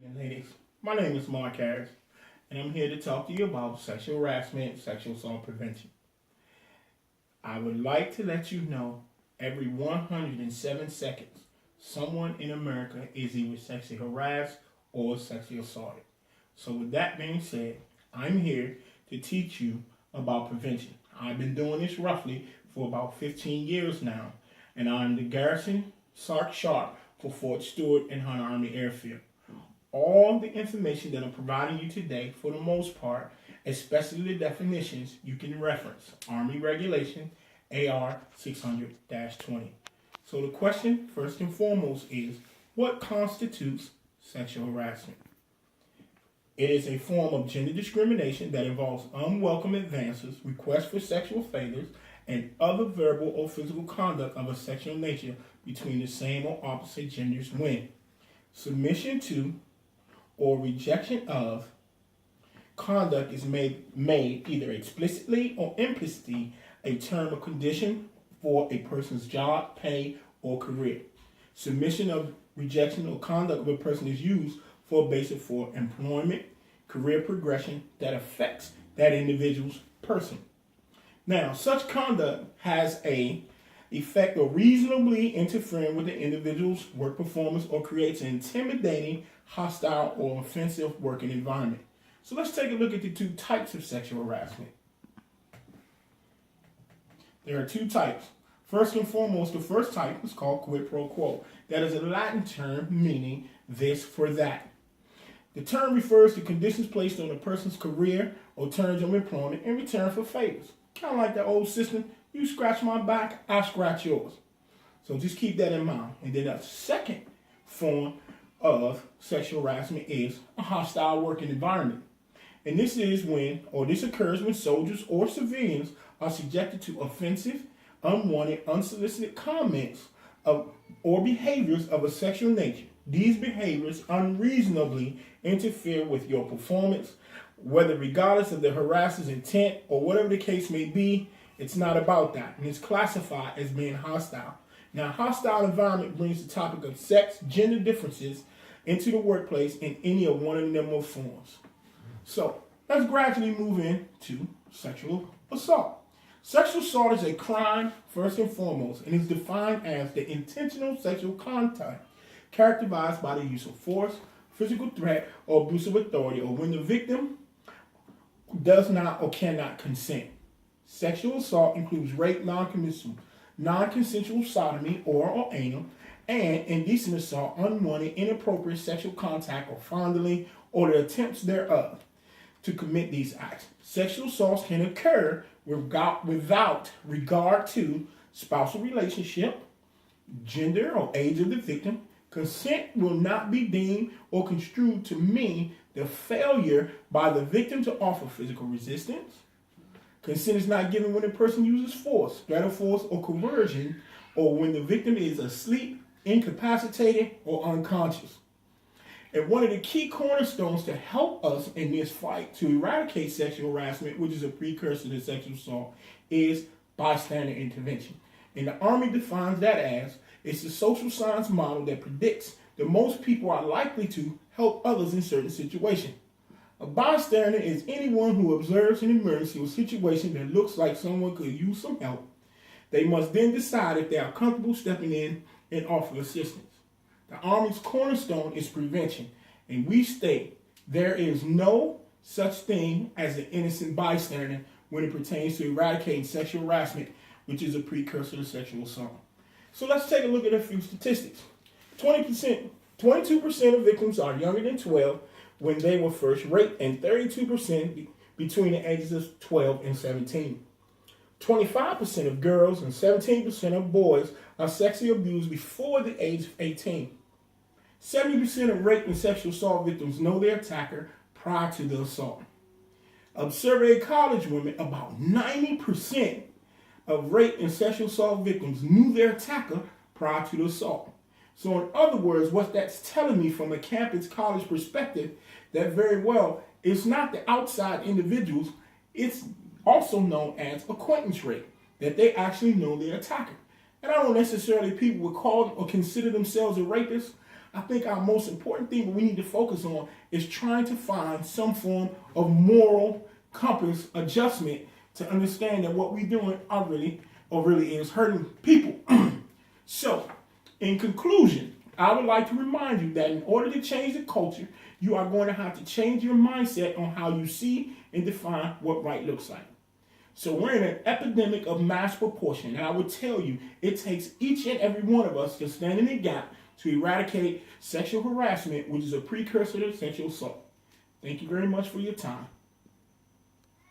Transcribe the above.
And ladies, my name is Mark Harris, and I'm here to talk to you about sexual harassment and sexual assault prevention. I would like to let you know every 107 seconds, someone in America is either sexually harassed or sexually assaulted. So, with that being said, I'm here to teach you about prevention. I've been doing this roughly for about 15 years now, and I'm the Garrison Sark Sharp for Fort Stewart and Hunter Army Airfield. All the information that I'm providing you today, for the most part, especially the definitions, you can reference Army Regulation AR 600-20. So the question, first and foremost, is what constitutes sexual harassment? It is a form of gender discrimination that involves unwelcome advances, requests for sexual favors, and other verbal or physical conduct of a sexual nature between the same or opposite genders when submission to or rejection of conduct is made either explicitly or implicitly a term or condition for a person's job, pay, or career. Submission of rejection or conduct of a person is used for a basis for employment, career progression that affects that individual's person. Now, such conduct has a effect of reasonably interfering with the individual's work performance or creates an intimidating, hostile, or offensive working environment. So let's take a look at the two types of sexual harassment. There are two types. First and foremost, the first type is called quid pro quo. That is a Latin term meaning this for that. The term refers to conditions placed on a person's career or terms of employment in return for favors. Kind of like the old system, you scratch my back, I scratch yours. So just keep that in mind. And then a second form of sexual harassment is a hostile working environment. And this occurs when soldiers or civilians are subjected to offensive, unwanted, unsolicited comments or behaviors of a sexual nature. These behaviors unreasonably interfere with your performance, whether regardless of the harasser's intent or whatever the case may be. It's not about that, and it's classified as being hostile. Now, hostile environment brings the topic of sex, gender differences into the workplace in any of one of them forms. So, let's gradually move into sexual assault. Sexual assault is a crime, first and foremost, and is defined as the intentional sexual contact characterized by the use of force, physical threat, or abuse of authority, or when the victim does not or cannot consent. Sexual assault includes rape, non-consensual sodomy, or anal, and indecent assault, unwanted, inappropriate sexual contact or fondling, or the attempts thereof to commit these acts. Sexual assaults can occur without regard to spousal relationship, gender, or age of the victim. Consent will not be deemed or construed to mean the failure by the victim to offer physical resistance. Consent is not given when a person uses force, threat of force, or coercion, or when the victim is asleep, incapacitated, or unconscious. And one of the key cornerstones to help us in this fight to eradicate sexual harassment, which is a precursor to sexual assault, is bystander intervention. And the Army defines that as it's a social science model that predicts that most people are likely to help others in certain situations. A bystander is anyone who observes an emergency or situation that looks like someone could use some help. They must then decide if they are comfortable stepping in and offer assistance. The Army's cornerstone is prevention, and we state there is no such thing as an innocent bystander when it pertains to eradicating sexual harassment, which is a precursor to sexual assault. So let's take a look at a few statistics. 22% of victims are younger than 12 when they were first raped, and 32% between the ages of 12 and 17. 25% of girls and 17% of boys are sexually abused before the age of 18. 70% of rape and sexual assault victims know their attacker prior to the assault. Of surveyed college women, about 90% of rape and sexual assault victims knew their attacker prior to the assault. So in other words, what that's telling me from a campus college perspective, that very well, it's not the outside individuals, it's also known as acquaintance rape, that they actually know their attacker. And I don't necessarily people would call or consider themselves a rapist, I think our most important thing that we need to focus on is trying to find some form of moral compass adjustment to understand that what we're doing really is hurting people. So, in conclusion, I would like to remind you that in order to change the culture, you are going to have to change your mindset on how you see and define what right looks like. So we're in an epidemic of mass proportion, and I would tell you it takes each and every one of us to stand in the gap to eradicate sexual harassment, which is a precursor to sexual assault. Thank you very much for your time.